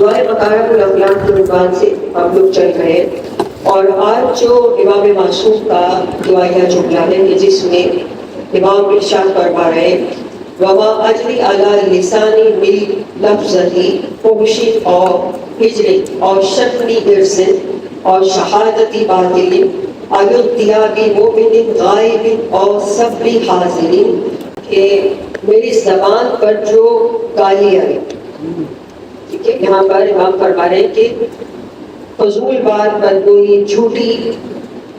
دعائے مکارم الاخلاق کے عنوان سے ہم لوگ چل رہے ہیں، اور آج جو امام معصوم کا دعائیہ جملہ ہے کہ جس میں امام ارشاد فرما رہے ہیں وما اجری علی لسانی من لفظی فحشی اور ہجری اور شتمی ارسل اور شہادتی باطل ایدیابی مومن غائب اور صبری حاضرین، کہ میری زبان پر جو گالی آئی، ٹھیک ہے، یہاں پر امام فرما رہے ہیں کہ فضول بات، بدگوئی، جھوٹی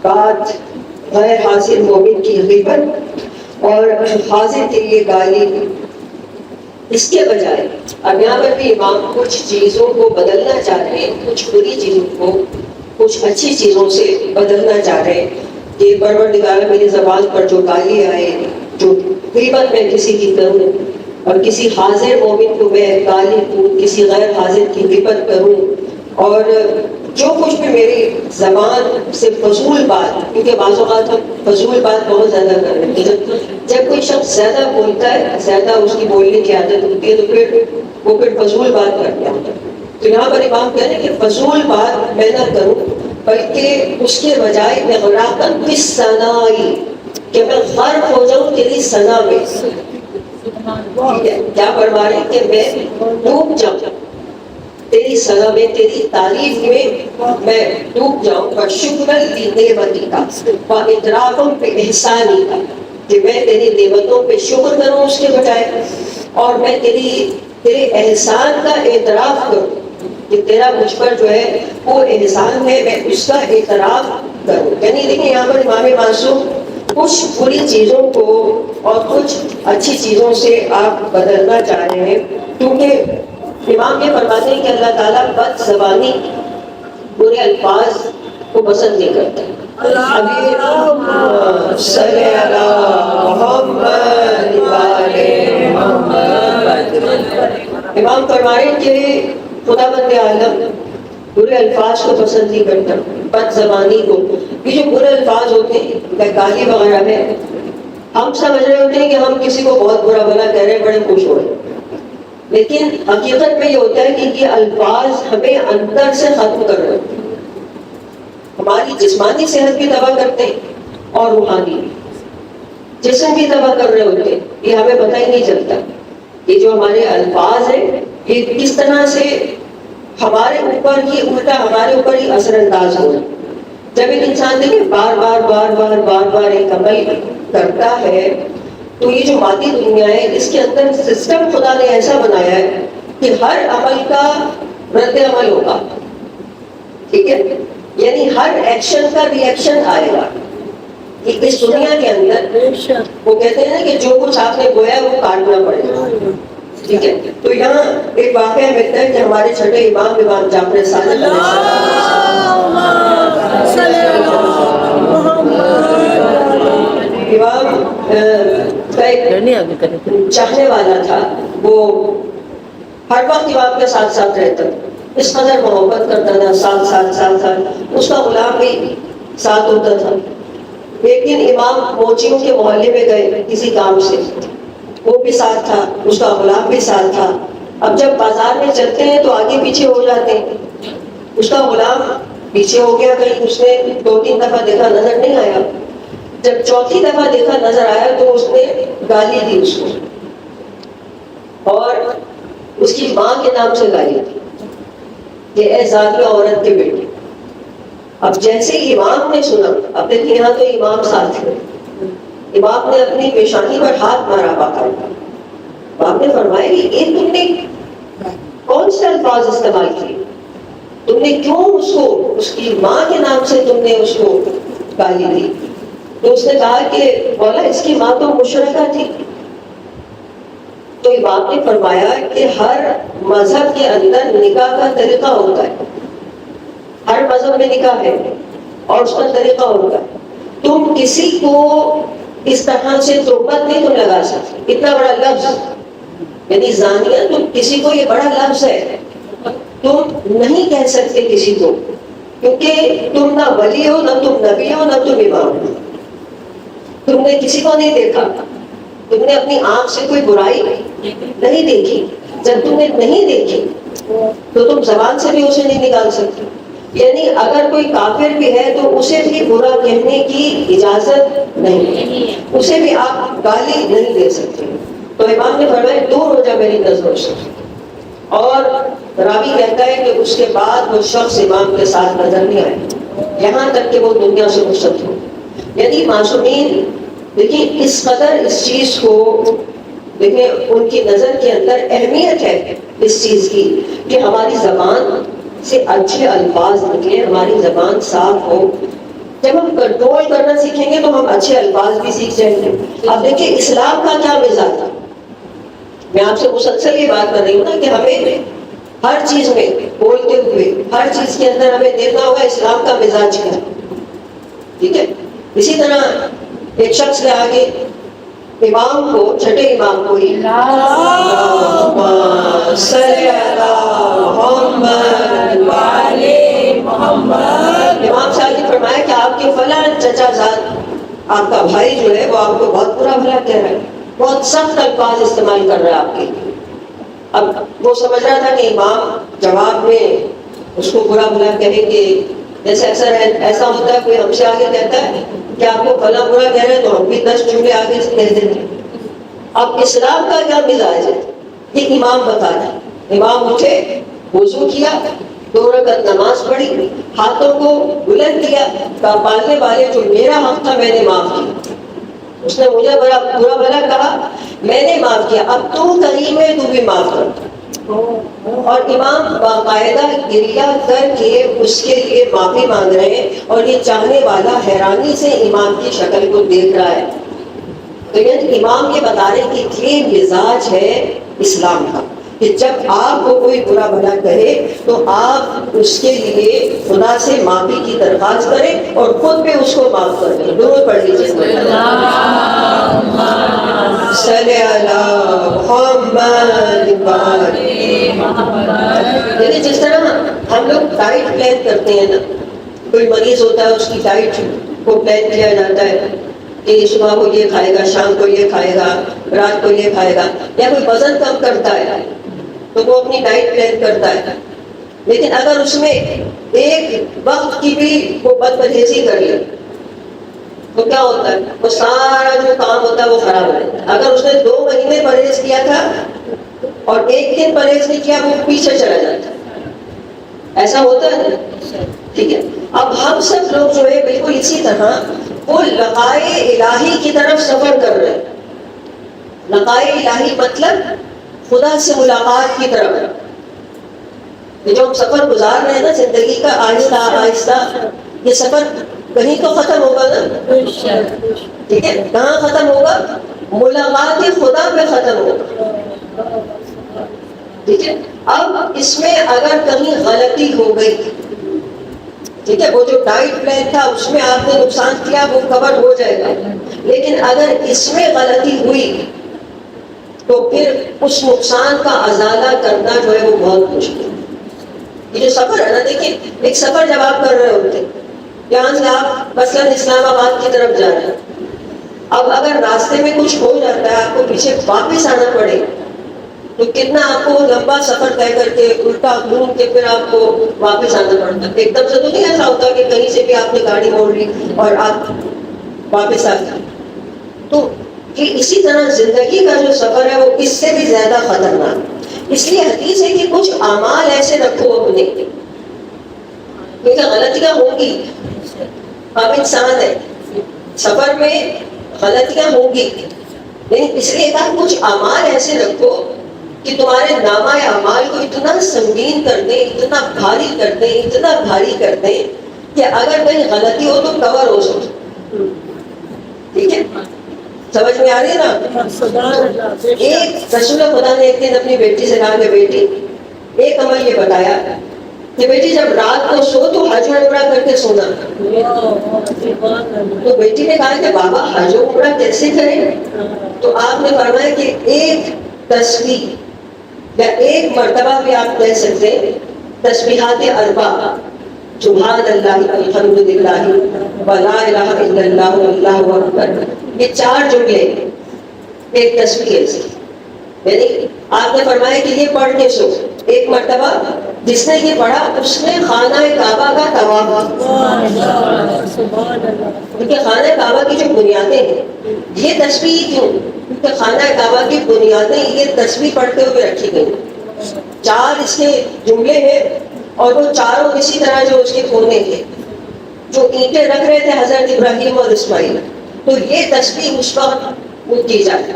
بات، غیر حاضر مومن کی غیبت اور حاضر کے لیے گالی، اس کے بجائے اب یہاں پر بھی امام کچھ چیزوں کو بدلنا چاہ رہے ہیں، کچھ بری چیزوں کو کچھ اچھی چیزوں سے بدلنا چاہ رہے ہیں کہ پروردگار میری زبان پر جو گالی آئے، جو غیبت میں کسی کی کروں اور کسی حاضر مومن کو میں گالی دوں، کسی غیر حاضر کی غیبت کروں، اور جو کچھ بھی میری زبان سے فضول بات، کیونکہ بعض اوقات ہم فضول بات بہت زیادہ کر رہے ہیں، جب کوئی شخص زیادہ بولتا ہے، زیادہ اس کی بولنے کی عادت ہوتی ہے، تو پھر فضول بات کرتا ہے۔ تو یہاں پر امام کہہ رہے ہیں کہ فضول بات میں نہ کروں، بلکہ اس کے بجائے میں غراقن فی الثناء، کہ میں غرق ہو جاؤں تیری ثنا میں، کیا فرما رہے ہیں کہ میں ڈوب جاؤں تیری ثنا میں، تیری تعریف میں ڈوب جاؤں، اور شکر نعمتی کا و ادراکم پہ احسانی کا، کہ میں تیری نعمتوں پہ شکر کروں اس کے بجائے، اور میں تیرے احسان کا اعتراف کروں کہ تیرا مجھ پر جو ہے وہ احسان ہے، میں اس کا اعتراف کروں۔ یعنی دیکھیں یہاں پر امام معصوم کچھ بری چیزوں کو اور کچھ اچھی چیزوں سے آپ بدلنا چاہ رہے ہیں، کیونکہ امام یہ فرماتے ہیں کہ اللہ تعالیٰ بد زبانی، برے الفاظ کو پسند نہیں کرتا۔ صلی اللہ محمد امام فرما رہے ہیں کہ خدا بند عالم برے الفاظ کو پسند نہیں کرتا، بد زبانی کو۔ یہ جو برے الفاظ ہوتے ہیں، گالی وغیرہ ہے، ہم سمجھ رہے ہوتے ہیں کہ ہم کسی کو بہت برا بھلا کہہ رہے ہیں، بڑے خوش ہو رہے ہیں، لیکن حقیقت میں یہ ہوتا ہے کہ یہ الفاظ ہمیں اندر سے ختم کر رہے ہوتے ہیں، ہماری جسمانی صحت بھی تباہ کرتے ہیں اور روحانی جسم بھی تباہ کر رہے ہوتے ہیں، یہ ہمیں پتہ ہی نہیں چلتا۔ یہ جو ہمارے الفاظ ہیں یہ کس طرح سے ہمارے اوپر ہی الٹا ہمارے اوپر ہی اثر انداز ہو رہا ہے۔ جب ایک انسان دیکھیں بار بار ایک عمل کرتا ہے، تو یہ جو مادی دنیا ہے اس کے اندر سسٹم خدا نے ایسا بنایا ہے کہ ہر عمل کا رد عمل ہوگا، ٹھیک ہے، یعنی ہر ایکشن کا ری ایکشن آئے گا۔ اس دنیا کے اندر وہ کہتے ہیں نا کہ جو کچھ آپ نے بویا وہ کاٹنا پڑے گا، ٹھیک ہے۔ تو یہاں ایک واقعہ ملتا ہے کہ ہمارے چھٹے امام جعفر صادق علیہ السلام، امام کا ایک چاہنے والا تھا، وہ ہر وقت امام کے ساتھ ساتھ رہتا، اس قدر محبت کرتا تھا، ساتھ اس کا غلام بھی ساتھ ہوتا تھا۔ ایک دن امام موچیوں کے محلے میں گئے کسی کام سے، وہ بھی ساتھ تھا، اس کا غلام بھی ساتھ تھا۔ اب جب بازار میں چلتے ہیں تو آگے پیچھے ہو جاتے ہیں، اس کا غلام پیچھے ہو گیا، کہیں اس نے 2-3 دفعہ دیکھا نظر نہیں آیا، جب چوتھی دفعہ دیکھا نظر آیا تو اس نے گالی دی اس کو، اور اس کی ماں کے نام سے گالی دی کہ اے ظالمہ عورت کے بیٹے۔ اب جیسے امام نے سنا، اب دیکھیں یہاں تو امام ساتھ ہے، امام نے اپنی پیشانی پر ہاتھ مارا باقاعدہ، آپ نے فرمایا کہ یہ تم نے کون سے الفاظ استعمال کیے، تم نے کیوں اس کو اس کی ماں کے نام سے تم نے اس کو گالی دی؟ تو اس نے کہا کہ مولا اس کی ماں تو مشرکہ تھی۔ تو امام نے فرمایا کہ ہر مذہب کے اندر نکاح کا طریقہ ہوتا ہے، ہر مذہب میں نکاح ہے اور اس کا طریقہ ہوگا۔ تم کسی کو اس طرح سے تہمت نہیں تم لگا سکتے، اتنا بڑا لفظ یعنی زانیہ، تم کسی کو یہ بڑا لفظ ہے، تم نہیں کہہ سکتے کسی کو، کیونکہ تم نہ ولی ہو، نہ تم نبی ہو، نہ تم امام ہو، تم نے کسی کو نہیں دیکھا، تم نے اپنی آنکھ سے کوئی برائی نہیں دیکھی، جب تم نے نہیں دیکھی تو تم زبان سے بھی اسے نہیں نکال سکتے. یعنی اگر کوئی کافر بھی ہے تو اسے بھی برا کہنے کی اجازت نہیں، اسے بھی آپ گالی نہیں دے سکتے. تو امام نے فرمایا دور ہو جا میری نظروں سے. اور راوی کہتا ہے کہ اس کے بعد وہ شخص امام کے ساتھ نظر نہیں آئے یہاں تک کہ وہ دنیا سے رخصت ہو. یعنی معصومین دیکھیں اس قدر اس چیز کو دیکھیں ان کی نظر کے اندر اہمیت ہے اس چیز کی کہ ہماری زبان سے اچھے الفاظ نکلے، ہماری زبان صاف ہو. جب ہم کنٹرول کرنا سیکھیں گے تو ہم اچھے الفاظ بھی سیکھ جائیں گے. اب دیکھیں اسلام کا کیا مزاج ہے، میں آپ سے مسلسل یہ بات کر رہی ہوں نا کہ ہمیں ہر چیز میں بولتے ہوئے ہر چیز کے اندر ہمیں دیکھنا ہوگا اسلام کا مزاج کیا ہے. ٹھیک ہے. اسی طرح ایک شخص نے آگے امام کو چھٹے امام کو امام صاحب نے فرمایا کہ آپ کے فلاں چچا زاد آپ کا بھائی جو ہے وہ آپ کو بہت برا بھلا کہہ رہا ہے، بہت سخت الفاظ استعمال کر رہا ہے آپ کے. اب وہ سمجھ رہا تھا کہ امام جواب میں اس کو برا بھلا کہیں گے. جیسے اکثر ایسا ہوتا ہے کوئی ہم سے آگے کہتا ہے کہ آپ کو فلاں برا کہہ رہے ہیں تو ہم بھی 10 جملے آگے سے کہہ دیں گے. اب اسلام کا کیا مزاج ہے یہ امام بتا رہا ہے. امام اٹھے، وضو کیا، 2 رکعت نماز پڑھی، ہاتھوں کو بلند کیا، کہا پالنے والے جو میرا حق تھا میں نے معاف کیا. اس نے مجھے برا بھلا کہا، میں نے معاف کیا، اب تو کریم ہے تو بھی معاف کر. اور امام باقاعدہ گریہ کر کے اس کے لیے معافی مانگ رہے ہیں اور یہ چاہنے والا حیرانی سے امام کی شکل کو دیکھ رہا ہے. تو یہ امام کے بتانے کی یہ مزاج ہے اسلام کا کہ جب آپ کو کوئی برا بھلا کہے تو آپ اس کے لیے خدا سے معافی کی درخواست کریں اور خود بھی اس کو معاف کر دیں. درود پڑھ لیجیے صلی اللہ محمد. جس طرح ہم لوگ ڈائٹ پلان کرتے ہیں نا، کوئی مریض ہوتا ہے اس کی ڈائٹ کو پلان کیا جاتا ہے کہ صبح کو یہ کھائے گا، شام کو یہ کھائے گا، رات کو یہ کھائے گا. یا کوئی وزن کم کرتا ہے تو وہ اپنی ڈائٹ پلان کرتا ہے، لیکن اگر اس میں ایک وقت کی بھی وہ بد پرہیزی کر لے تو کیا ہوتا ہے، وہ سارا جو کام ہوتا ہے وہ خراب ہو جاتا ہے. اگر اس نے 2 مہینے پرہیز کیا تھا اور 1 دن پرہیز نہیں کیا وہ پیچھے چلا جاتا ہے. ایسا ہوتا ہے. ٹھیک ہے. اب ہم سب لوگ جو ہے بالکل اسی طرح وہ لقائے الہی کی طرف سفر کر رہے ہیں. لقائے الہی مطلب خدا سے ملاقات کی طرف. یہ جو ہم سفر گزار رہے ہیں نا زندگی کا آہستہ آہستہ، یہ سفر کہیں تو ختم ہوگا نا. ٹھیک ہے. کہاں ختم ہوگا؟ ملاقات خدا پہ ختم ہوگا. ٹھیک ہے. اب اس میں اگر کہیں غلطی ہو گئی، ٹھیک ہے، وہ جو ڈائٹ پلان تھا اس میں آپ نے نقصان کیا وہ کور ہو جائے گا، لیکن اگر اس میں غلطی ہوئی تو پھر اس نقصان کا ازالہ کرنا جو ہے وہ بہت مشکل ہے. یہ جو سفر ہے نا، دیکھیں ایک سفر جب آپ کر رہے ہوتے ہیں، یہاں سے آپ مثلاً اسلام آباد کی طرف جا رہے ہیں، اب اگر راستے میں کچھ ہو جاتا ہے آپ کو پیچھے واپس آنا پڑے تو کتنا آپ کو لمبا سفر طے کر کے الٹا گھوم کے پھر آپ کو واپس آنا پڑتا ہے. ایک دم سے تو نہیں ایسا ہوتا کہ کہیں سے بھی آپ نے گاڑی موڑ لی اور آپ واپس آ گئے. تو یہ اسی طرح زندگی کا جو سفر ہے وہ اس سے بھی زیادہ خطرناک. اس لیے حدیث ہے کہ کچھ اعمال ایسے رکھو اپنے، کیونکہ غلطیاں ہوں گی، ہم انسان ہیں، سفر میں غلطیاں ہوں گی، لیکن اس لیے کہا کچھ اعمال ایسے رکھو کہ تمہارے نامہ اعمال کو اتنا سنگین کر دیں، اتنا بھاری کر دیں، اتنا بھاری کر دیں کہ اگر کہیں غلطی ہو تو کور ہو سکے. ٹھیک ہے. سمجھ میں آ رہی ہے نا؟ ایک رسول خدا نے ایک دن اپنی بیٹی سے کہا کہ بیٹی ایک عمل یہ بتایا کہ بیٹی جب رات کو سو تو حج اور عمرہ کر کے سونا. تو بیٹی نے کہا کہ بابا حج و عمرہ کیسے کریں؟ تو آپ نے فرمایا کہ ایک تسبیح یا ایک مرتبہ بھی آپ کہہ سکتے ہیں، تسبیحات اربع، سبحان اللہ، الحمد للہ، ولا الہ الا اللہ، واللہ اکبر، یہ 4 جملے ایک تسبیح ہے. یعنی آپ نے فرمایا کہ یہ پڑھ کے سو. ایک مرتبہ جس نے یہ پڑھا اس نے خانہ کعبہ کا طواف کیا. کیونکہ خانہ کعبہ کی جو بنیادیں ہیں یہ تسبیح کیوں؟ کیونکہ خانہ کعبہ کی بنیادیں یہ تسبیح پڑھتے ہوئے رکھی گئی. 4 اس کے جملے ہیں اور وہ چاروں اسی طرح جو اس کے کونے تھے جو اینٹیں رکھ رہے تھے حضرت ابراہیم اور اسماعیل، تو یہ تسبیح اس وقت وہ کی جاتی.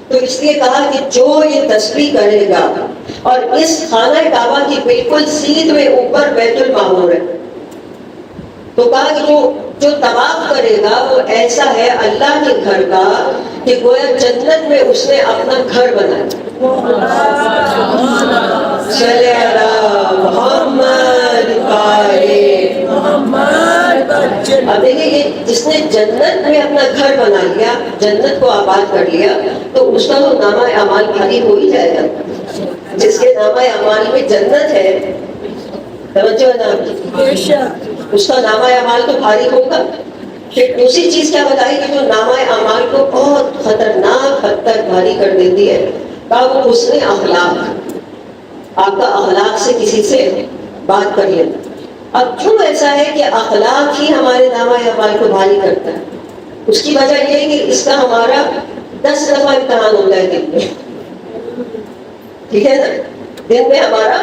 تو اس لیے کہا کہ جو یہ تسبیح کرے گا، اور اس خانہ کعبہ کی بالکل سیدھ میں اوپر بیت المعمور ہے، تو کہا کہ جو طواف کرے گا وہ ایسا ہے اللہ کے گھر کا کہ گویا جنت میں اس نے اپنا گھر بنایا. صلی اللہ محمد اب دیکھیں یہ جس نے جنت میں اپنا گھر بنا لیا، جنت کو آباد کر لیا، تو اس کا تو نامہ اعمال بھاری ہو ہی جائے گا. جس کے نامہ اعمال میں جنت ہے، توجہ نام اس کا نامہ اعمال تو بھاری ہوگا. پھر دوسری چیز کیا بتائی کہ جو نامہ اعمال کو بہت خطرناک حد تک بھاری کر دیتی ہے، کہا وہ حسن اخلاق. آپ کا اخلاق سے کسی سے بات کر لینا. اب کیوں ایسا ہے کہ اخلاق ہی ہمارے نامہ اعمال کو بھاری کرتا ہے؟ اس کی وجہ یہ ہے کہ اس کا ہمارا 10 دفعہ امتحان ہوتا ہے دن میں. ٹھیک ہے نا؟ دن میں ہمارا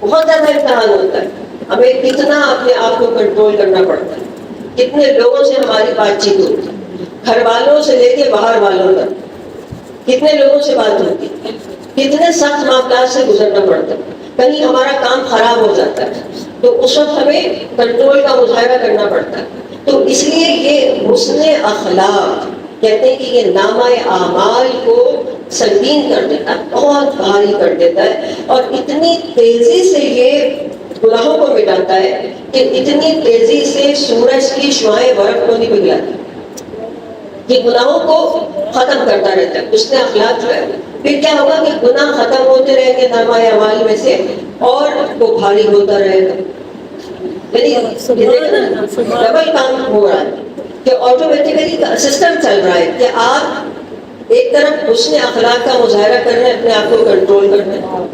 بہت زیادہ امتحان ہوتا ہے. ہمیں کتنا اپنے آپ کو کنٹرول کرنا پڑتا ہے، کتنے لوگوں سے ہماری بات چیت ہوتی ہے، گھر والوں سے لے کے باہر والوں تک کتنے لوگوں سے بات ہوتی ہے، کتنے سخت معاملات سے گزرنا پڑتا ہے. کہیں ہمارا کام خراب ہو جاتا ہے تو اس وقت ہمیں کنٹرول کا مظاہرہ کرنا پڑتا ہے. تو اس لیے یہ حسن اخلاق کہتے ہیں کہ یہ نامہ اعمال کو سنگین کر دیتا ہے، بہت بھاری کر دیتا ہے، اور اتنی تیزی سے یہ گناہوں کو مٹاتا ہے کہ اتنی تیزی سے سورج کی شعاعیں برف کو نہیں پگھلاتی. یہ گناہوں کو ختم کرتا رہتا ہے اس نے اخلاق جو ہے. پھر کیا ہوگا کہ گناہ ختم ہوتے رہیں گے نامہ اعمال میں سے اور وہ بھاری ہوتا رہے گا. ڈبل کام ہو رہا ہے کہ آٹومیٹیکلی سسٹم چل رہا ہے کہ آپ ایک طرف حسن اخلاق کا مظاہرہ کر رہے ہیں، اپنے آپ کو کنٹرول کر رہے ہیں،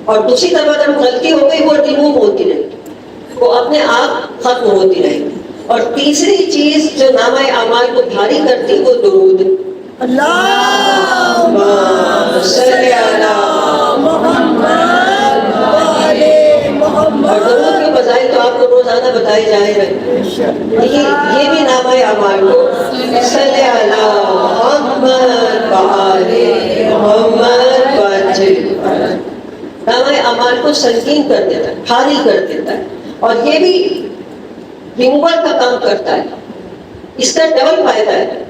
اور دوسری طرف اگر غلطی ہو گئی وہ ریموو ہوتی رہے گی، وہ اپنے آپ ختم ہوتی رہے گی. اور تیسری چیز جو نامہ اعمال کو بھاری کرتی وہ درود. اللہم صلی علی محمد اور درود کے فضائل تو آپ کو روزانہ بتائے جائے رہے. یہ بھی نامہ اعمال کو صلی علی محمد محمد نامہ اعمال کو سنگین کر دیتا ہے، بھاری کر دیتا ہے. اور یہ بھی ریموور کا کام کرتا ہے. اس کا ڈبل فائدہ ہے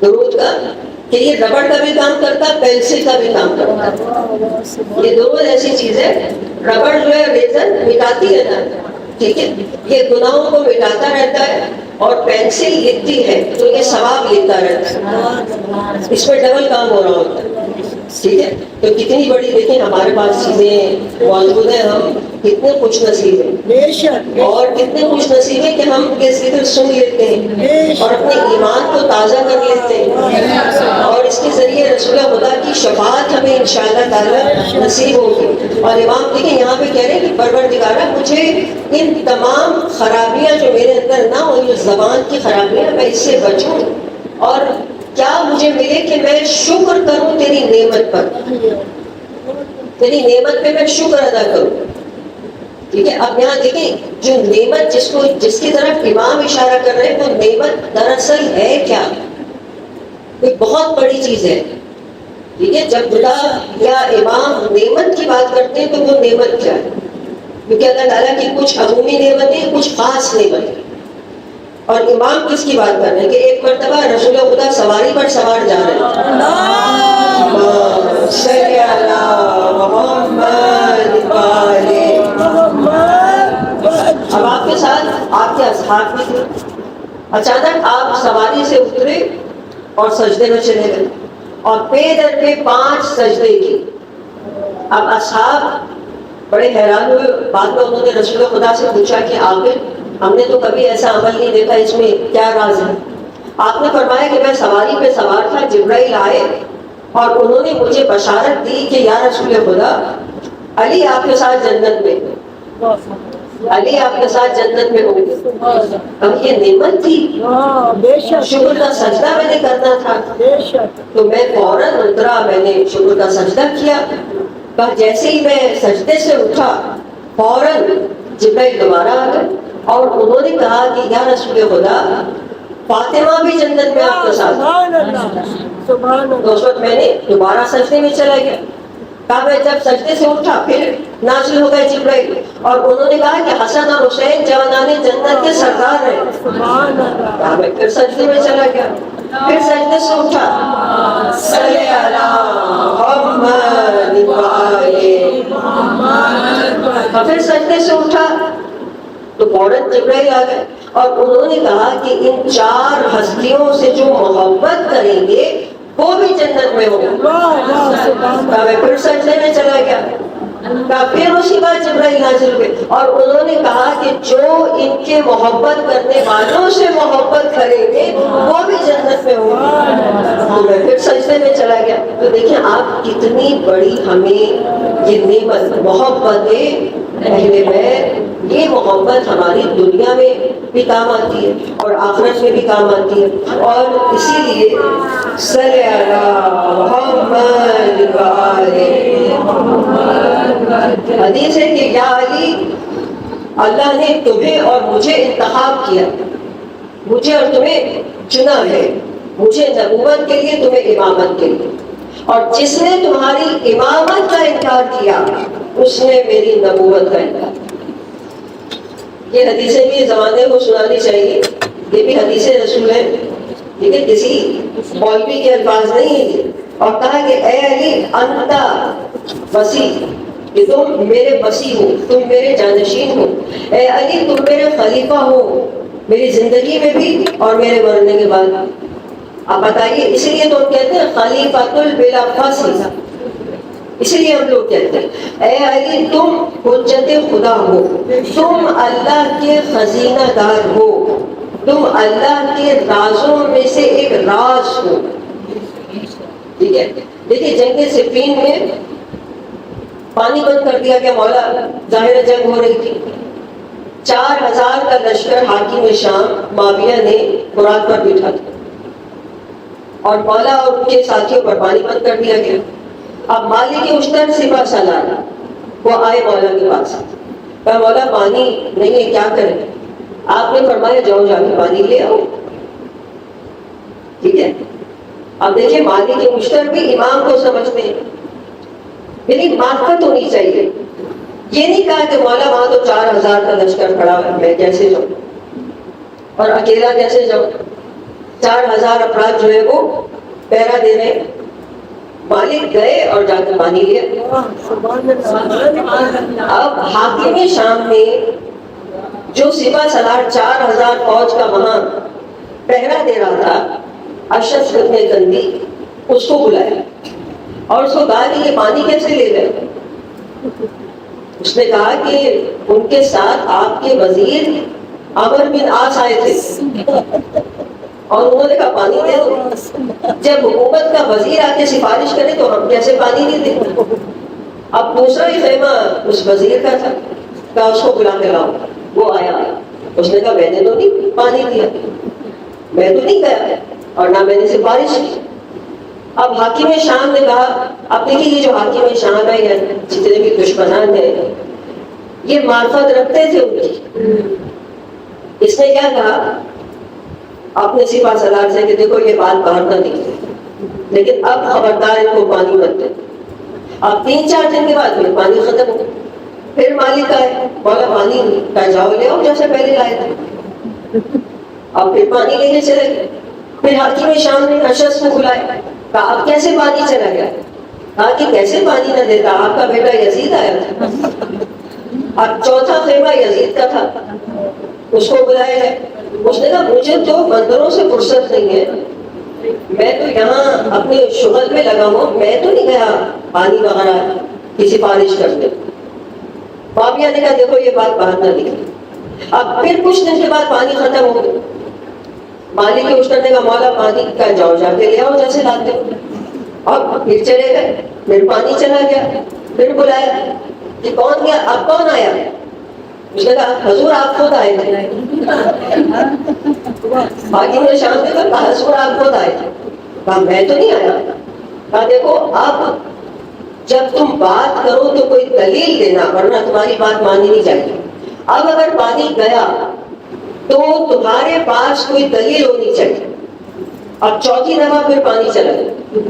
درود کا کہ یہ ربڑ کا بھی کام کرتا ہے، پینسل کا بھی کام کرتا ہے. یہ دونوں ایسی چیز ہے، ربڑ جو ہے ریزن مٹاتی ہے نا، ٹھیک ہے، یہ گناہوں کو مٹاتا رہتا ہے، اور پینسل لکھتی ہے تو یہ ثواب لکھتا رہتا ہے. اس میں ڈبل کام ہو رہا ہوتا ہے. ٹھیک ہے، تو کتنی بڑی دیکھیں ہمارے پاس چیزیں موجود ہیں، ہم کتنے خوش نصیب ہیں، اور کتنے خوش نصیب ہیں کہ ہم یہ ذکر سن لیتے ہیں اور اپنے ایمان کو تازہ کر لیتے ہیں، اور اس کے ذریعے رسول خدا کی شفاعت ہمیں انشاءاللہ تعالی نصیب ہوگی. اور امام دیکھیں یہاں پہ کہہ رہے ہیں کہ پروردگارہ مجھے ان تمام خرابیاں جو میرے اندر نہ ہو، جو زبان کی خرابیاں، میں اس سے بچوں، اور کیا مجھے ملے کہ میں شکر کروں تیری نعمت پر، تیری نعمت پہ میں شکر ادا کروں. ٹھیک ہے، اب یہاں دیکھیں جو نعمت جس کی طرف امام اشارہ کر رہے ہیں وہ نعمت دراصل ہے کیا؟ کوئی بہت بڑی چیز ہے. ٹھیک ہے، جب خدا یا امام نعمت کی بات کرتے ہیں تو وہ نعمت کیا ہے؟ کیونکہ اللہ تعالیٰ کی کچھ عمومی نعمتیں، کچھ خاص نعمتیں. اور امام کس کی بات کر رہے ہیں کہ ایک مرتبہ رسول خدا سواری پر سوار جا رہے ہیں. صلی علی محمد. اب آپ کے ساتھ آپ کے اصحاب بھی تھے. اچانک آپ سواری سے اترے اور سجدے میں چلے گئے اور پے در پہ 5 سجدے کی. اب اصحاب بڑے حیران ہوئے. بعد میں انہوں نے رسول خدا سے پوچھا کہ آخر ہم نے تو کبھی ایسا عمل نہیں دیکھا، اس میں کیا راز ہے؟ آپ نے فرمایا کہ میں سواری پہ سوار تھا، جبرائیل آئے اور انہوں نے مجھے بشارت دی کہ یا رسول خدا علی آپ کے ساتھ جنت میں، علی آپ کے ساتھ جنت میں ہوں گے۔ اب یہ نعمت تھی، شکر کا سجدہ میں نے کرنا تھا، تو میں فوراً اترا، میں نے شکر کا سجدہ کیا۔ پر جیسے ہی میں سجدے سے اٹھا فوراً جبرائیل دوبارہ آ گئے اور انہوں نے کہا کہ یا رسول خدا فاطمہ بھی جنت میں آپ کے ساتھ۔ تو اس وقت میں نے دوبارہ سجدے میں چلا گیا۔ کہا میں جب سجدے سے اٹھا پھر نازل ہو گئے جبرائیل اور انہوں نے کہا کہ حسن اور حسین جوانان جنت کے سردار ہیں۔ کہا میں پھر سجدے میں چلا گیا، پھر سجدے سے اٹھا، صلی اللہ محمد اور پھر سجدے سے اٹھا تو فوراً جبرائیل آ گئے اور انہوں نے کہا کہ ان 4 ہستیوں سے جو محبت کریں گے وہ بھی جنت میں ہوں۔ میں پھر سجدے میں چلا گیا، پھر اسی بار جبرائیل نازل ہوئے اور انہوں نے کہا کہ جو ان کے محبت کرنے والوں سے محبت کریں گے وہ بھی جنت میں ہوں۔ تو میں پھر سجدے میں چلا گیا۔ تو دیکھیں آپ کتنی بڑی ہمیں یہ نعمت محبت اہل بیت، یہ محبت ہماری دنیا میں بھی کام آتی ہے اور آخرت میں بھی کام آتی ہے۔ اور اسی لیے صلی اللہ محمد حدیث ہے کہ یا علی اللہ نے تمہیں اور مجھے انتخاب کیا، مجھے اور تمہیں چنا ہے، مجھے نبوت کے لیے تمہیں امامت کے لیے، اور جس نے تمہاری امامت کا انکار کیا اس نے میری نبوت کا انکار کیا۔ یہ حدیثیں بھی زمانے کو سنانی چاہیے، یہ بھی حدیث رسول ہے، ٹھیک ہے، کسی مولوی کے الفاظ نہیں ہیں۔ اور کہا کہ اے علی انتا وسیع، کہ تم میرے وسیع ہو، تم میرے جانشین ہو، اے علی تم میرے خلیفہ ہو میری زندگی میں بھی اور میرے مرنے کے بعد۔ آپ بتائیے، اسی لیے تو ہم کہتے ہیں خلیفۃ بلا فصل، اسی لیے ہم لوگ کہتے ہیں اے علی تم حجت خدا ہو، تم اللہ کے خزینہ دار ہو، تم اللہ کے رازوں میں سے ایک راز ہو۔ ٹھیک ہے، دیکھیے جنگ صفین میں پانی بند کر دیا گیا، مولا ظاہر جنگ ہو رہی تھی، 4000 کا لشکر حاکم شام معاویہ نے فرات پر بٹھا تھا اور مولا اور ان کے ساتھیوں پر پانی بند کر دیا گیا۔ اب مالک اشتر سپہ سالار وہ آئے مولا کے پاس، کہا مولا پانی نہیں ہے کیا کریں؟ آپ نے فرمایا جاؤ جا کے پانی لے آؤ۔ ٹھیک ہے، اب دیکھیں مالک اشتر بھی امام کو سمجھتے ہیں، لیکن معرفت ہونی چاہیے۔ یہ نہیں کہا کہ مولا وہاں تو 4000 کا لشکر کھڑا ہے، میں کیسے جاؤں اور اکیلا کیسے جاؤں؟ 4000 افراد جو ہے وہ پہرا دے رہے ہیں۔ مالک گئے اور جا کے پانی لیا۔ اب حاکم شام نے جو سپہ سالار 4000 فوج کا وہاں پہرا دے رہا تھا اشد بن کندی، اس کو بلایا اور اس کو کہا کہ یہ پانی کیسے لے گئے؟ اس نے کہا کہ ان کے ساتھ آپ کے وزیر عمر بن عاص آئے تھے اور انہوں نے کہا پانی دے دو۔ جب حکومت کا وزیر آ کے سفارش کرے تو ہم کیسے پانی نہیں دیں؟ اب دوسرا ہی خیمہ اس وزیر کا تھا، کہا اس کو بلا کے لاؤ۔ وہ آیا، اس نے کہا میں نے تو نہیں پانی دیا، میں تو نہیں گیا اور نہ میں نے سفارش کی۔ اب حاکم شام نے کہا، اب دیکھیے یہ جو حاکم شام ہے یا جتنے بھی دشمنان ہیں یہ معرفت رکھتے تھے ان کی۔ اس نے کیا کہا اپنے سپہ سالار سے کہ دیکھو یہ بات باہر نہ نکلے، لیکن اب خبردار ان کو پانی مت دے۔ اب 3-4 دن کے بعد پھر پانی ختم ہو گیا۔ پھر مالک آئے، بولا پانی کا جاؤ لے آؤ جیسے پہلے لائے تھے۔ اب پھر پانی لے کے چلے گئے۔ پھر حاکم شام نے اشد کو بلایا، کہا اب کیسے پانی چلا گیا؟ کہا کہ کیسے پانی نہ دیتا، آپ کا بیٹا یزید آیا تھا۔ اب چوتھا خیمہ یزید کا تھا، اس کو بلایا ہے۔ اس نے کہا مجھے تو بندروں سے فرصت نہیں ہے، میں تو یہاں اپنے شغل میں لگا ہوں، میں تو نہیں گیا پانی وغیرہ کی سفارش کرنے۔ معاویہ نے کہا دیکھو یہ بات باہر نہ نکلی۔ اب پھر کچھ دن کے بعد پانی ختم ہو گیا۔ مالک اشتر نے کہا مولا پانی کا جاؤ جا کے لے آؤ جیسے لاتے ہو۔ اب پھر چلے گئے، پھر پانی چلا گیا، پھر بلایا کہ کون گیا، اب کون آیا؟ اس نے کہا حضور آپ خود آئے تھے۔ باقی نے شام نے کہا حضور آپ خود آئے تھے۔ کہا میں تو نہیں آیا۔ کہا دیکھو اب جب تم بات کرو تو کوئی دلیل دینا، ورنہ تمہاری بات مانی نہیں جائے گی۔ اب اگر پانی گیا تو تمہارے پاس کوئی دلیل ہونی چاہیے۔ اب چوتھی دفعہ پھر پانی چلا گیا،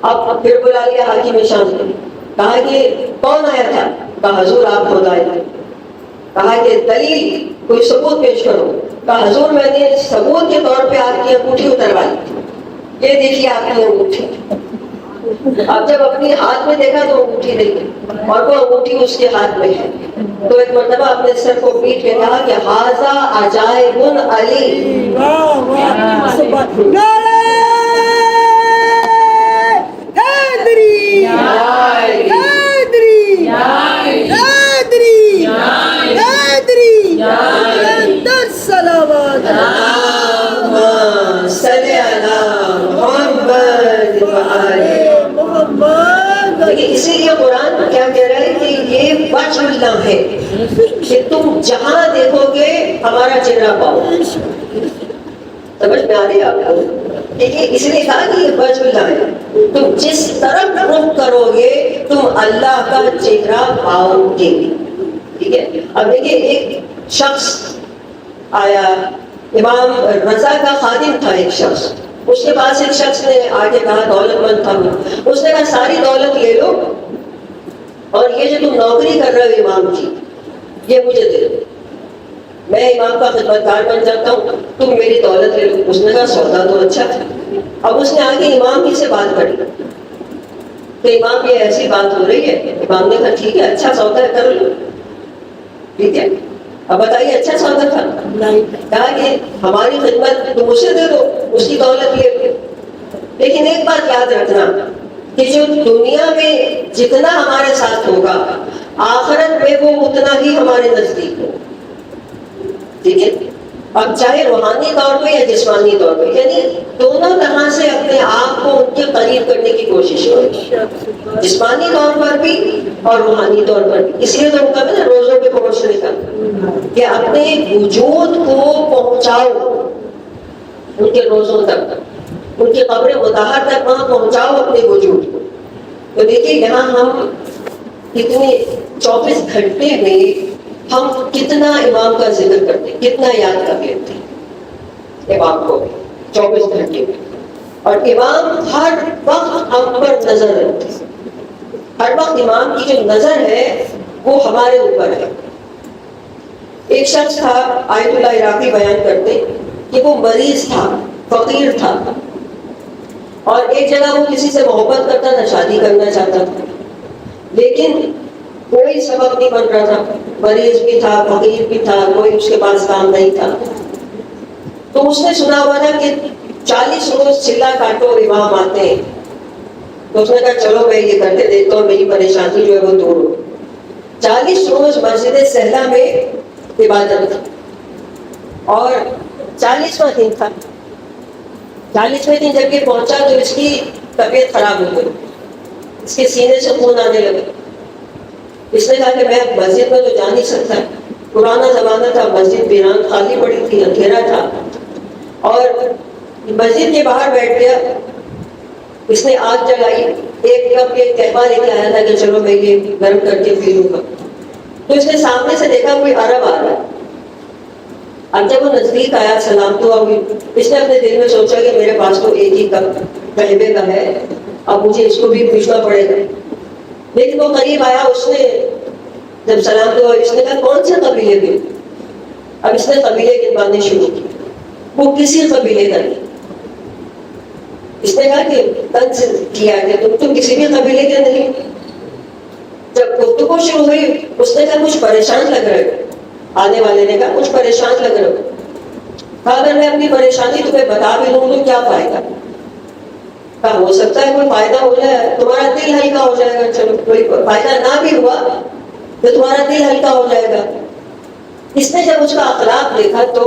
اب پھر بلا لیا حاکم شام نے، کہا کہ کون آیا تھا؟ کہا حضور آپ خود آئے تھے۔ کہا کہ دلیل کوئی ثبوت پیش کرو۔ کہا حضور میں نے ثبوت کے طور پہ آپ کی انگوٹھی اتروائی، یہ دیکھیے آپ کی انگوٹھی۔ اب جب اپنی ہاتھ میں دیکھا تو انگوٹھی نہیں، اور وہ انگوٹھی اس کے ہاتھ میں ہے۔ تو ایک مرتبہ اپنے سر کو پیٹ کے کہا کہ ھذا عجائب علی۔ اسی لیے قرآن کیا کہہ رہا ہے کہ یہ وجہ اللہ ہے کہ تم جہاں دیکھو گے ہمارا چہرہ پاؤ۔ سمجھ میں آ رہی ہے آپ کو؟ اس لیے کہا کہ یہ وجہ اللہ ہے، تم جس طرف رخ کرو گے تم اللہ کا چہرہ پاؤ گے۔ ٹھیک ہے، اب دیکھیے ایک شخص آیا، امام رضا کا خادم تھا ایک شخص، اس کے پاس ایک شخص نے آگے کہا، دولت مند تھا، اس نے کہا ساری دولت لے لو اور یہ جو تم نوکری کر رہے ہو امام کی یہ مجھے دے دو، میں امام کا خدمتگار بن جاتا ہوں، تم میری دولت لے لو۔ اس نے کہا سودا تو اچھا تھا۔ اب اس نے آگے امام ہی سے بات کری کہ امام یہ ایسی بات ہو رہی ہے۔ امام نے کہا ٹھیک ہے اچھا سودا ہے کر لو۔ ٹھیک ہے، اب بتائیے اچھا سودا تھا؟ کہا کہ ہماری خدمت تم اسے دے دو، اس کی دولت لے لو، لیکن ایک بات یاد رکھنا کہ جو دنیا میں جتنا ہمارے ساتھ ہوگا آخرت میں وہ اتنا ہی ہمارے نزدیک ہو۔ ٹھیک ہے، اب چاہے روحانی طور پہ یا جسمانی طور پہ، یعنی دونوں طرح سے اپنے آپ کو ان کے قریب کرنے کی کوشش کرو، جسمانی طور پر بھی اور روحانی طور پر بھی۔ اس لیے تو کہتے ہیں نا روزوں پہ پہنچنے کا، کہ اپنے وجود کو پہنچاؤ ان کے روزوں تک، ان کی قبر مطہر تک وہاں پہنچاؤ اپنے وجود کو۔ تو دیکھیے یہاں ہم کتنے 24 گھنٹے میں ہم کتنا امام کا ذکر کرتے ہیں، کتنا یاد کر لیتے ہیں امام کو 24 گھنٹے میں، اور امام ہر وقت ہم پر نظر رکھتے ہیں، ہر وقت امام کی جو نظر ہے وہ ہمارے اوپر ہے۔ ایک شخص تھا، آیت اللہ عراقی بیان کرتے کہ وہ مریض تھا، فقیر تھا، اور ایک جگہ وہ کسی سے محبت کرتا تھا، شادی کرنا چاہتا تھا، لیکن کوئی سبب نہیں بن رہا تھا، مریض بھی تھا، فقیر بھی تھا، کوئی اس کے پاس کام نہیں تھا۔ تو اس نے سنا ہوا تھا کہ 40 روز چلا کاٹو امام آتے ہیں، تو اس نے کہا چلو میں یہ کرتے دیکھتا ہوں، میری پریشانی جو ہے وہ دور ہو۔ 40 روز مسجد سہلا میں عبادت تھی، اور 40واں دن تھا، 40ویں دن جب یہ پہنچا تو اس کی طبیعت خراب ہو گئی، اس کے سینے سے خون آنے لگا۔ اس نے کہا کہ میں مسجد میں تو جا نہیں سکتا، پرانا زمانہ تھا، مسجد ویران خالی پڑی تھی، اندھیرا تھا، اور مسجد کے باہر بیٹھ گیا۔ اس نے آگ جلائی، ایک کپ ایک قہوہ لے کے آیا تھا کہ چلو میں یہ گرم کر کے پی لوں گا۔ تو اس نے سامنے سے دیکھا کوئی عرب آ رہا ہے۔ اب جب وہ نزدیک آیا، سلام دعا ہوئی، اس نے اپنے دل میں سوچا کہ میرے پاس تو ایک ہی کپ قہوے کا ہے، اب مجھے اس کو بھی پوچھنا پڑے گا۔ لیکن وہ قریب آیا، اس نے جب سلام دعا ہوئی، اس نے کہا کون سے قبیلے کے؟ اب اس نے قبیلے گنوانے شروع کی، وہ کسی قبیلے کا نہیں۔ اس نے کہا کہ طنز کیا کہ تم کسی بھی قبیلے کے نہیں۔ جب گفتگو شروع ہوئی، اس نے کہا کچھ پریشان لگ رہے ہو، آنے والے نے کہا کچھ پریشان لگ رہے ہو۔ کہا اگر میں اپنی پریشانی تمہیں بتا بھی دوں تو کیا فائدہ؟ کہا ہو سکتا ہے کوئی فائدہ ہو جائے، تمہارا دل ہلکا ہو جائے گا، چلو کوئی فائدہ نہ بھی ہوا تو تمہارا دل ہلکا ہو جائے گا۔ اس نے جب اس کا اخلاق دیکھا تو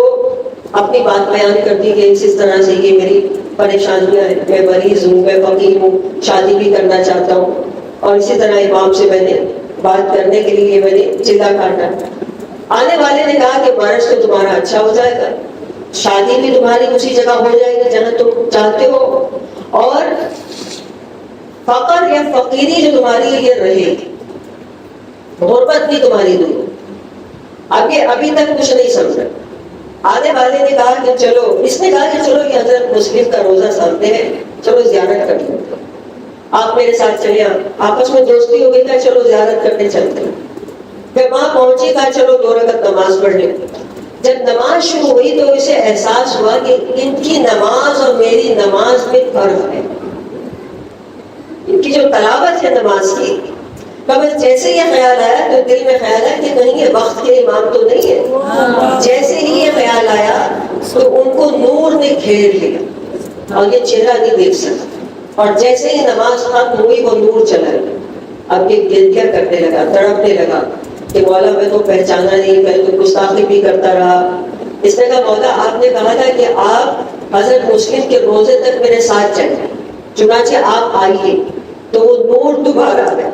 اپنی بات بیان کر دی کہ اس طرح سے یہ میری پریشانیاں ہیں، میں مریض ہوں، میں فقیر ہوں، شادی بھی کرنا چاہتا ہوں. اور اسی طرح امام سے میں نے بات کرنے کے لیے میں نے چلا کاٹا. آنے والے نے کہا کہ مرض تو تمہارا اچھا ہو جائے گا، شادی بھی تمہاری اسی جگہ ہو جائے گی جہاں تم چاہتے ہو، اور فقر یا فقیری جو تمہاری یہ رہے گی، غربت بھی تمہاری دور. ابھی تک کچھ نہیں سمجھا. آنے والے نے کہا کہ چلو، اس نے کہا کہ چلو یہ حضرت مسلم کا روزہ سامنے ہے، چلو زیارت کر لیں، آپ میرے ساتھ چلے. آپس میں دوستی ہو گئی، کہا چلو زیارت کرنے چلتے ہیں. پھر وہاں پہنچی، کہا چلو 2 رکعت نماز پڑھ لیں. جب نماز شروع ہوئی تو اسے احساس ہوا کہ ان کی نماز اور میری نماز میں فرق ہے. ان کی جو تلاوت ہے نماز کی، بس جیسے یہ خیال آیا تو دل میں خیال آیا کہ کہیں یہ وقت کے امام تو نہیں ہے. جیسے ہی یہ خیال آیا تو ان کو نور نے گھیر لیا اور یہ چہرہ نہیں دیکھ سکتا. اور جیسے ہی نماز ختم ہوئی وہ نور چلا گیا. اب یہ گریا کرنے لگا، تڑپنے لگا کہ مولا میں تو پہچانا نہیں، میں تو گستاخی بھی کرتا رہا. اس نے کہا مولا آپ نے کہا تھا کہ آپ حضرت مسلم کے روزے تک میرے ساتھ چلیں، چنانچہ آپ آئیے. تو وہ نور دوبارہ آ گیا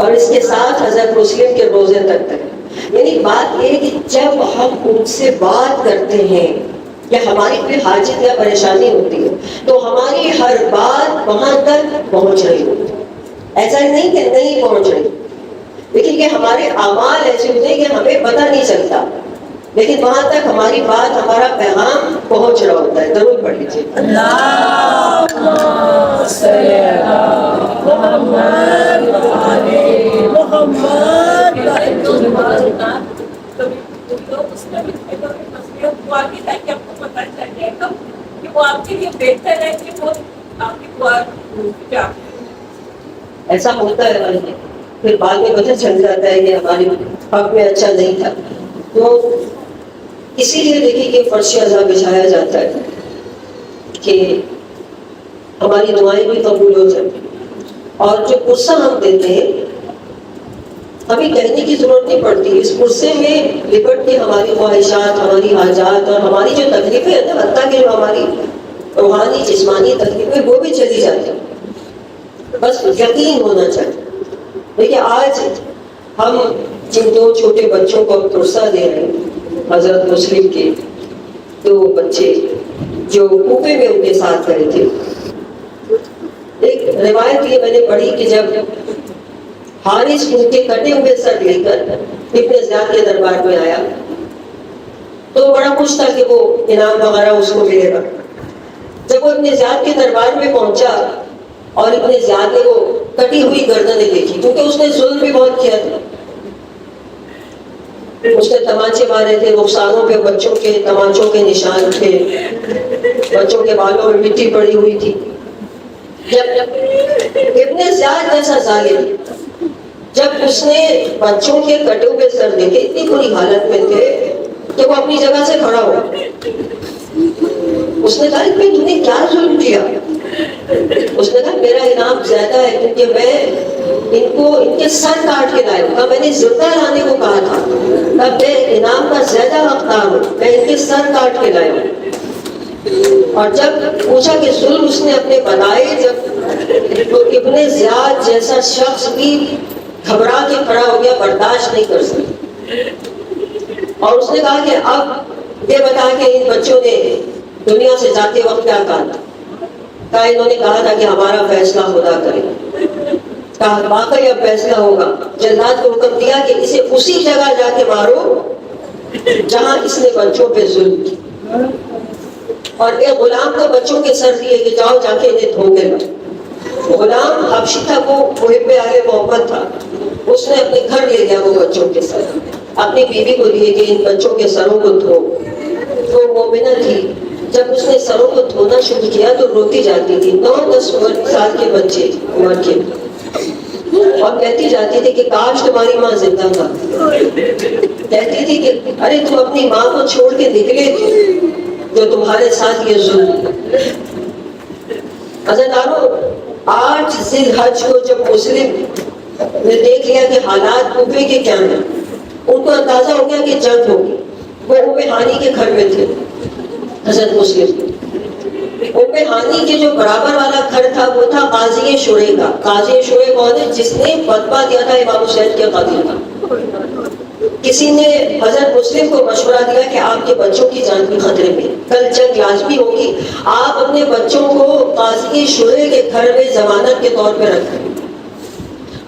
اور اس کے ساتھ حضرت مسلم کے روزے تک تک. یعنی بات یہ کہ جب ہم ان سے بات کرتے ہیں یا ہماری کوئی حاجت یا پریشانی ہوتی ہے تو ہماری ہر بات وہاں تک پہنچ رہی ہوتی ہے. ایسا نہیں کہ نہیں پہنچ رہی، لیکن کہ ہمارے اعمال ایسے ہوتے ہیں کہ ہمیں پتہ نہیں چلتا، لیکن وہاں تک ہماری بات، ہمارا پیغام پہنچ رہا ہوتا ہے. ضرور پڑھ لیجیے. اللہم صلی علی محمد وعلی محمد. اس میں بھی دعا کی تاکہ آپ کو پتہ چل جائے گا کہ وہ آپ کے لیے بہتر ہے کہ وہ آپ کی دعا کیا. ایسا ہوتا ہے، پھر بعد میں پتہ چل جاتا ہے کہ ہمارے حق میں اچھا نہیں تھا. تو اسی لیے دیکھیے کہ فرش عزا بچھایا جاتا ہے کہ ہماری دعائیں بھی قبول ہو جائیں. اور جو غصہ ہم دیتے ہیں ہمیں کہنے کی ضرورت نہیں پڑتی، اس غصے میں لپٹ کے ہماری خواہشات، ہماری حاجات اور ہماری جو تکلیفیں ہیں نا، حتیٰ کہ جو ہماری روحانی جسمانی تکلیفیں وہ بھی چلی جاتی. بس یقین ہونا چاہیے. دیکھیے آج ہم جن 2 چھوٹے بچوں کو پرسہ دے رہے ہیں حضرت مسلم کے 2 بچے جو کوفے میں ان کے ساتھ گئے تھے. ایک روایت یہ میں نے پڑھی کہ جب حارث ان کے کٹے ہوئے سر لے کر ابن زیاد کے دربار میں آیا تو بڑا خوش تھا کہ وہ انعام وغیرہ اس کو ملے گا. جب وہ ابن زیاد کے دربار میں پہنچا اور ابن زیاد نے وہ کٹی ہوئی گردنیں دیکھی، کیونکہ اس نے ظلم بھی بہت کیا تھا. اس نے تمانچے مارے تھے، رخساروں پہ بچوں کے تمانچوں کے نشان تھے، بچوں کے بالوں میں مٹی پڑی ہوئی تھی. جب ابن زیاد جیسا ظالم جب اس نے بچوں کے کٹے ہوئے سر دیکھے، اتنی بری حالت میں تھے کہ وہ اپنی جگہ سے کھڑا ہوا. اس نے کہا کہ تم نے کیا ظلم کیا؟ اس نے کہا میرا انعام زیادہ ہے کیونکہ میں ان کے سر کاٹ کے لایا ہوں. میں نے زندہ لانے کو کہا تھا، تب میں انعام کا زیادہ حقدار ہوں، میں ان کے سر کاٹ کے لایا ہوں. اور جب پوچھا کہ ظلم اس نے اپنے بنائے، جب تو ابن زیاد جیسا شخص بھی گھبرا کے کھڑا ہو گیا، برداشت نہیں کر سکتا. اور اس نے کہا کہ اب یہ بتا کہ ان بچوں نے دنیا سے جاتے وقت کیا کہا تھا؟ کہا انہوں نے کہا تھا کہ ہمارا فیصلہ خدا کرے. کہا واقعی اب فیصلہ ہوگا. جلاد کو حکم دیا کہ اسے اسی جگہ جا کے مارو جہاں اس نے بچوں پہ ظلم کیا. اور ایک غلام کو بچوں کے سر دیے کہ جاؤ جا کے انہیں دھو کے لاؤ. غلام حبشی تھا، وہ محب اہل محبت تھا، اس نے اپنے گھر لے گیا وہ بچوں کے سر، اپنی بیوی کو دیے کہ ان بچوں کے سروں کو دھو. وہ مومنہ تھی، جب اس نے سروں کو دھونا شروع کیا تو روتی جاتی تھی. 9-10 سال کے بچے عمر کے، اور کہتی جاتی تھی کہ کاش تمہاری ماں زندہ تھا. کہتی تھی کہ ارے تم اپنی ماں کو چھوڑ کے نکلے تھے جو تمہارے ساتھ یہ ظلم. عزیزانو 8 ذی الحج کو جب مسلم نے دیکھ لیا کہ حالات کوفے کے کیا ہیں، ان کو اندازہ ہو گیا کہ جنگ ہوگی. وہ ہانی کے گھر میں تھے. حضرت مسلم ہانی کے جو برابر والا گھر تھا وہ تھا قاضی شورے کا. قاضی شورے کون ہے؟ جس نے فتویٰ دیا تھا امام حسین کے قتل کا. کسی نے حضرت مسلم کو مشورہ دیا کہ آپ کے بچوں کی جان بھی خطرے میں، کل جنگ لازمی ہوگی، آپ اپنے بچوں کو قاضی شورے کے گھر میں ضمانت کے طور پہ رکھیں.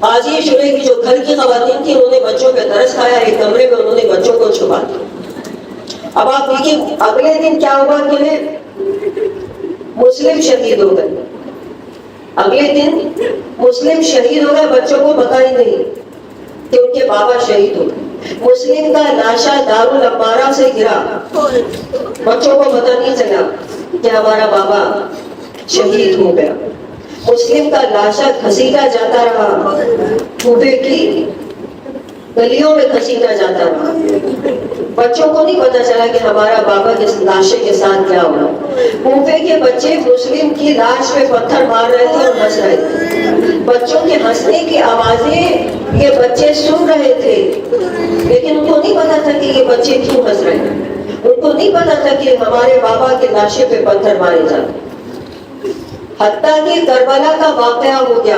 قاضی شورے کی جو گھر کی خواتین تھی انہوں نے بچوں پہ ترس کھایا، ایک کمرے میں انہوں نے بچوں کو چھپا دیا. اب آپ دیکھیں اگلے دن کیا ہوا کہ مسلم شہید ہو گئے. اگلے دن مسلم شہید ہو گئے، بچوں کو پتہ ہی نہیں کہ ان کے بابا شہید ہو گئے. مسلم کا لاشا دارالعمارہ سے گرا، بچوں کو پتہ نہیں چلا کہ ہمارا بابا شہید ہو گیا. مسلم کا لاشا گھسیٹا جاتا رہا، کوفے کی گلیوں میں گھسیٹا جاتا رہا. بچوں کو نہیں پتا چلا کہ ہمارا بابا کے لاشے کے ساتھ کیا ہوا. کوفے کے بچے مسلم کی لاش پہ پتھر مار رہے تھے اور ہنس رہے تھے. بچوں کے ہنسنے کی آوازیں یہ بچے سن رہے تھے، لیکن ان کو نہیں پتا تھا کہ یہ بچے کیوں ہنس رہے ہیں. ان کو نہیں پتا تھا کہ ہمارے بابا کے لاشے پہ پتھر مارے جاتے. حتیٰ کہ کربلا کا واقعہ ہو گیا.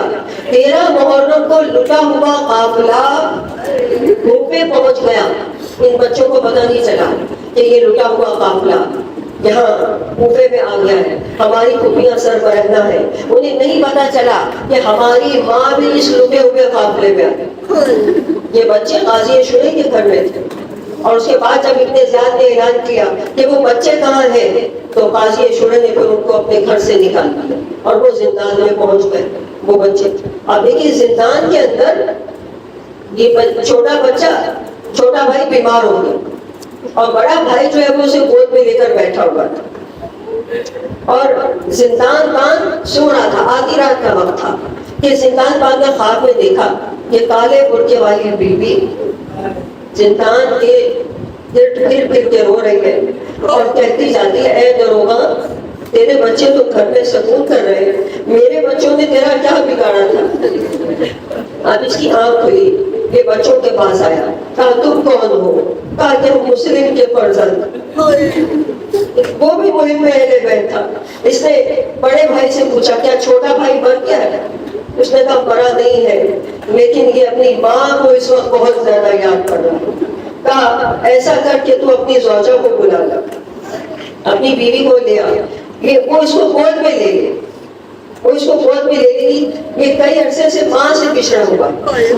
13 محرم کو لٹا ہوا قافلہ کوفے پہنچ گیا. ان بچوں کو پتہ نہیں چلا کہ یہ لٹا ہوا قافلہ یہاں کوفے میں آ گیا ہے، ہماری پھوپھیاں سربراہ ہیں. انہیں نہیں پتا چلا کہ ہماری ماں بھی اس لٹے ہوئے قافلے میں آئی. یہ بچے قاضی شورے کے گھر میں تھے. اور اس کے بعد جب ابن زیاد نے اعلان کیا کہ وہ بچے کہاں ہیں تو قاضی شورے نے پھر ان کو اپنے گھر سے نکال دیا اور وہ زندان میں پہنچ گئے. وہ بچے اب دیکھیے زندان کے اندر یہ چھوٹا بھائی بیمار ہو گیا اور بڑا بھائی جو ہے وہ اسے گود میں لے کر بیٹھا ہوا تھا اور زندان بان سو رہا تھا. آدھی رات کا وقت تھا کہ زندان بان نے خواب میں دیکھا کہ کالے برقعے والی بیوی زندان کے پھر کے رو رہی ہے اور کہتی جاتی ہے اے دروغا تیرے بچے تو گھر میں سکون کر رہے ہیں، میرے بچوں نے تیرا کیا بگاڑا تھا. اب اس کی آنکھ ہوئی، یہ بچوں کے پاس آیا، کہا تم کون ہو؟ کہا کہ مسلم کے فرزند. وہ بھی مہم میں اہل بیت تھا. اس نے بڑے بھائی سے پوچھا کیا چھوٹا بھائی مر گیا ہے؟ اس نے کہا مرا نہیں ہے لیکن یہ اپنی ماں کو اس وقت بہت زیادہ یاد کر رہا ہے. کہا ایسا کر کے تو اپنی زوجہ کو بلا لا، اپنی بیوی کو لے آ. وہ اس کو گود میں لے لے، وہ اس کو گود میں لے گی. یہ کئی عرصے سے ماں سے بچھڑا ہوا،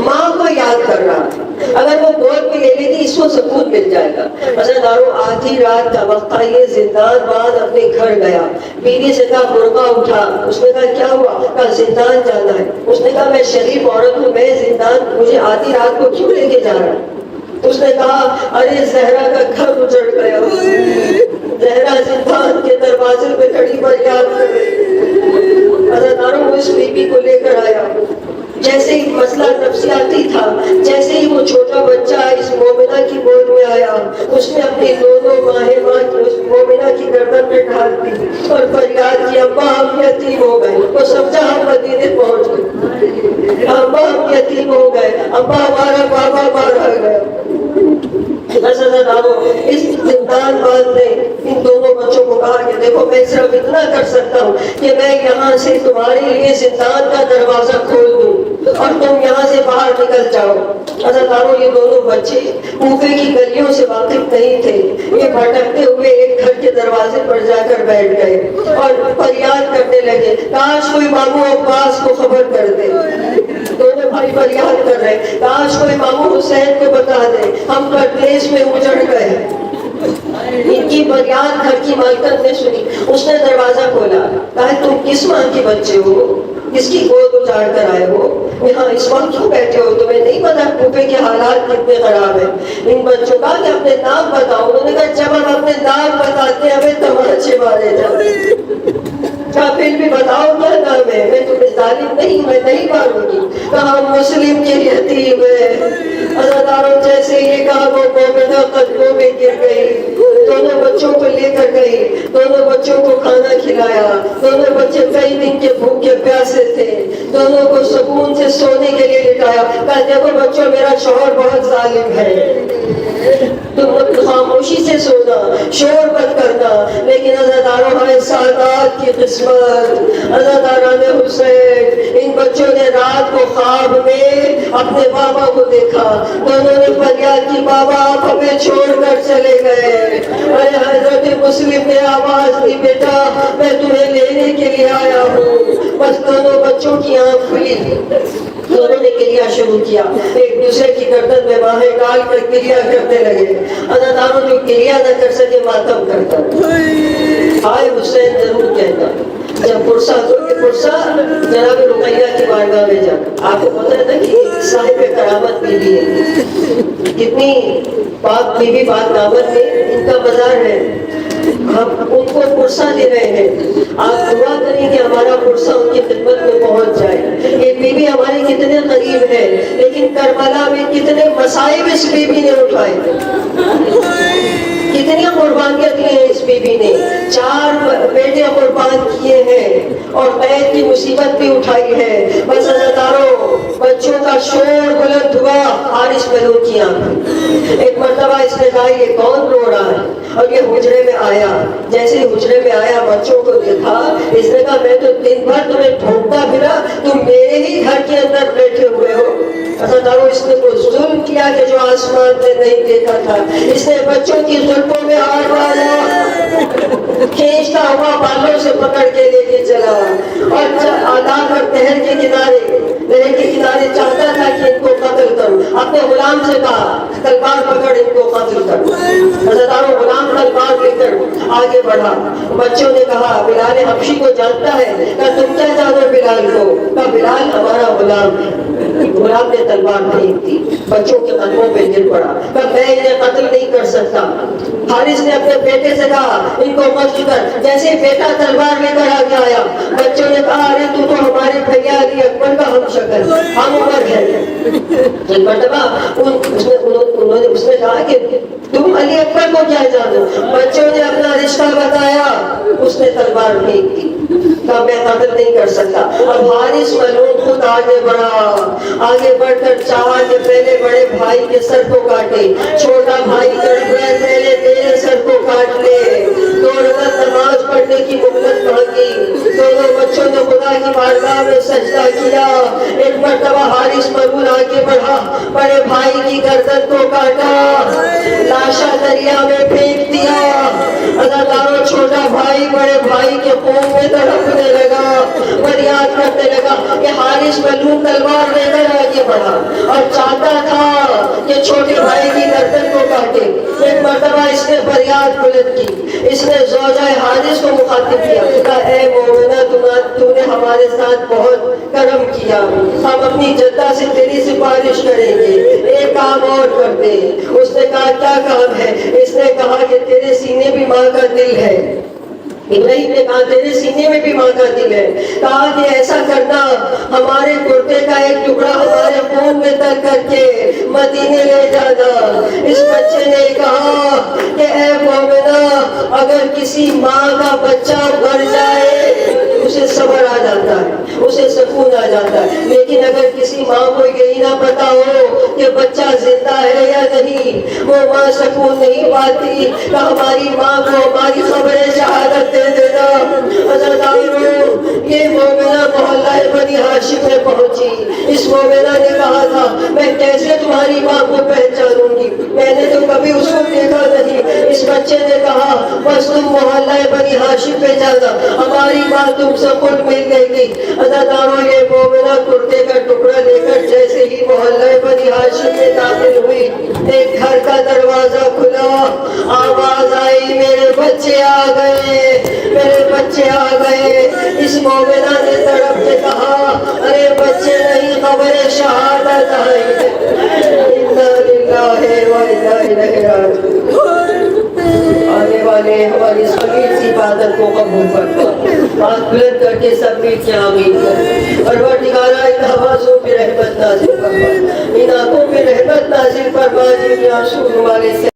ماں کو یاد کر رہا تھا. اگر وہ گود میں لے لے گی اس کو سکون مل جائے گا. عزیزانو آدھی رات کا وقت تھا، یہ زندان بان اپنے گھر گیا. بیوی سے کہا برقع اٹھا. اس نے کہا کیا ہوا؟ کہا زندان جانا ہے. اس نے کہا میں شریف عورت ہوں، میں زندان مجھے آدھی رات کو کیوں لے کے جا رہا ہے؟ اس نے کہا ارے زہرا کا گھر اجڑ گیا. زہرا زندان کے دروازے پہ کھڑی فریاد کر رہی. عزیزانو اس بیوی کو لے کر آیا. جیسے ہی مسئلہ نفسیاتی تھا، جیسے ہی وہ چھوٹا بچہ اس مومنہ کی گود میں آیا، اس نے اپنی دونوں ماہیں اس مومنہ کی گردن میں ڈال دی اور فریاد کی ابا ہم یتیم ہو گئے. وہ سمجھا ہم مدینے پہنچ گئے، ابا ہم یتیم ہو گئے، ابا ہمارا بابا مارا گیا. اس زندان بان نے ان دونوں بچوں کو کہا کہ دیکھو میں صرف اتنا کر سکتا ہوں کہ میں یہاں سے تمہارے لیے زندان کا دروازہ کھول دوں اور تم یہاں سے باہر نکل جاؤ. یہ دونوں بچے کوفے کی گلیوں سے واقف نہیں تھے. یہ بھٹکتے ہوئے ایک گھر کے دروازے پر جا کر بیٹھ گئے اور فریاد کرنے لگے کاش کوئی ماموں عباس کو خبر کر دے. دونوں بھائی فریاد کر رہے کاش کوئی ماموں حسین کو بتا دے ہم پردیس میں اجڑ گئے. ان کی فریاد گھر کی مالکن نے سنی. اس نے دروازہ کھولا، کہا تم کس ماں کے بچے ہو، کس کی گود اجاڑ کر آئے ہو، یہاں اس وقت کیوں بیٹھے ہو؟ تمہیں نہیں پتا کوفے کے حالات کتنے خراب ہیں. ان بچوں کا کہ اپنے نام بتاؤ. انہوں نے کہا جب ہم اپنے نام بتاتے ہیں ہمیں تماچے مارے جاتے. کہا پھر بھی بتاؤ کیا نام ہے؟ میں تمہیں ظالم نہیں، میں نہیں ماروں گی. کہا مسلم کے یتیم ہے. عزیزانو جیسے یہ کہا وہ مومنہ قدموں میں گر گئی، دونوں بچوں کو لے کر گئی، دونوں بچوں کو کھانا کھلایا. دونوں بچے کئی دن کے بھوکے پیاسے تھے، دونوں کو سکون سے سونے کے لیے لٹایا. کہا دیکھو بچوں میرا شوہر بہت ظالم ہے، تم خاموشی سے سونا، شور مت کرنا. لیکن عزاداروں ہے سادات کی قسمت، عزاداران حسین، ان بچوں نے رات کو خواب میں اپنے بابا کو دیکھا، دونوں نے فریاد کی بابا آپ ہمیں چھوڑ کر چلے گئے۔ ارے حضرت مسلم نے آواز دی بیٹا میں تمہیں لینے کے لیے آیا ہوں۔ بس دونوں بچوں کی آنکھ کھلی، دونوں نے کریا شروع کیا، ایک دوسرے کی گردن میں باہیں ڈال کر کریا کرنے لگے۔ عزاداروں جو کریا نہ کر سکے ماتم کرتا، ہائے حسین ضرور کہتا۔ جب فرصت ہوگی فرصت جناب رقیہ کی بارگاہ میں جانا، آپ کو پتہ ہے نا کہ صاحب کرامت بیوی ہے، کتنی پاک بیوی پاک دامن میں ان کا مزار ہے، ہم ان کو فرصہ دے رہے ہیں۔ آپ دعا کریں کہ ہمارا فرصہ ان کی خدمت میں پہنچ جائے۔ یہ بیوی ہمارے کتنے قریب ہے، لیکن کربلا میں کتنے مصائب اس بیوی نے اٹھائے، کتنی قربانیاں دی ہیں اس بیوی نے، 4 بیٹے قربان کیے ہیں اور قید کی مصیبت بھی اٹھائی ہے۔ بس عزاداروں بچوں کا شور بلند ہوا، حارث ملون کی آنکھ، ایک مرتبہ اس نے کہا یہ کون رو رہا ہے، اور یہ حجرے میں آیا، جیسے حجرے میں آیا بچوں کو دیکھا، اس نے کہا میں تو دن بھر تمہیں ڈھونڈتا پھرا، تم میرے ہی گھر کے اندر بیٹھے ہوئے ہو۔ عزاداروں اس نے کوئی ظلم کیا کہ جو آسمان نے نہیں دیکھا تھا، اس نے بچوں کی ظلموں میں ہاتھ ڈالا، کھینچتا ہوا بالوں سے پکڑ کے لے کے چلا اور آدھا کر نہر کے کنارے چاہتا تھا کہ ان کو قتل کروں، اپنے غلام سے کہا تلوار پکڑ ان کو قتل کروں۔ عزاداروں غلام تلوار لے کر آگے بڑھا، بچوں نے کہا بلال حبشی کو جانتا ہے، کہا تم کیا جانو بلال کو، کہا بلال ہمارا غلام ہے۔ غلام نے تلوار پھینک دی، بچوں کے قدموں پہ گر پڑا، کہا میں انہیں قتل نہیں کر سکتا۔ حارث نے اپنے بیٹے سے کہا ان کو قتل کر، جیسے بیٹا تلوار لے کر آگے آیا، بچوں نے کہا ارے تو ہمارے بھیا علی اکبر کا ہم شکل ہم عمر ہے۔ ایک مرتبہ اس نے کہا کہ تم علی اکبر کو کیا جانو، بچوں نے اپنا رشتہ بتایا، اس نے تلوار پھینک دی، کہا میں قتل نہیں کر سکتا۔ اب حارث ملعون خود آگے بڑھا، آگے بڑھ کر چاہا کہ پہلے بڑے بھائی کے سر کو کاٹے، چھوٹا بھائی پہلے تیرے سر کو کاٹ لے۔ 2 رکعت نماز پڑھنے کی مہلت مانگی، دونوں بچوں نے خدا کی بارگاہ میں سجدہ کیا۔ ایک مرتبہ حارث ملعون آگے بڑھا، بڑے بھائی کی گردن کو کاٹا، لاشا دریا میں پھینک دیا۔ عزاداروں چھوٹا بھائی بڑے بھائی کے خون میں تڑپنے لگا، فریاد کرنے لگا کہ حارث ملعون تلوار لے کر آگے بڑھا اور چاہتا تھا کہ چھوٹے بھائی کی گردن کو کاٹے۔ ایک مرتبہ اس نے فریاد بلند کی، اس نے زوجہ حارث کو مخاطب کیا، کہا اے مومنہ تو نے ہمارے ساتھ بہت کرم کیا، ہم اپنی جدہ سے تیری سفارش کریں گے، ایک کام اور کر دے۔ اس نے کہا کیا کام ہے؟ اس نے کہا کہ تیرے سینے بھی ماں کا دل ہے۔ ابراہیم نے کہا تیرے سینے میں بھی ماں کا دل ہے، کہا کہ ایسا کرنا ہمارے کرتے کا ایک ٹکڑا ہمارے خون میں تل کر کے مدینے لے جانا۔ اس بچے نے کہا کہ اے مومنہ اگر کسی ماں کا بچہ مر جائے اسے صبر آ جاتا ہے، اسے سکون آ جاتا ہے، لیکن اگر کسی ماں کو یہی نہ پتا ہو کہ بچہ زندہ ہے یا نہیں، وہ ماں سکون نہیں پاتی۔ کہ ہماری ماں کو ہماری خبر شہادت دے دینا۔ یہ مومنہ محلہ بنی ہاشم میں پہنچی، اس مومنہ نے کہا تھا میں کیسے تمہاری ماں کو پہچانوں گی، میں نے تو کبھی اس کو دیکھا نہیں۔ اس بچے نے کہا بس تم محلہ بنی ہاشم پہ جانا، ہماری ماں تم سے خود مل گئی گی۔ عزاداروں یہ مومنہ کرتے کا ٹکڑا لے کر جیسے ہی محلہ بنی ہاشم میں داخل ہوئی، ایک گھر کا دروازہ کھلا، آواز آئی میرے بچے آ گئے، میرے بچے آ گئے۔ اس مومنہ نے تڑپ کے کہا ارے بچے نہیں خبر شہادت ہے۔ انا للہ و انا الیہ راجعون۔ آنے والے ہماری صغیر سی عبادت کو قبول فرما، ہاتھ بلند کر کے سب مل کے آمین کریں۔ پروردگارا ان حواسوں پہ رحمت نازل فرما، ان آنکھوں پہ رحمت نازل فرما جن کے آنسو ہمارے سے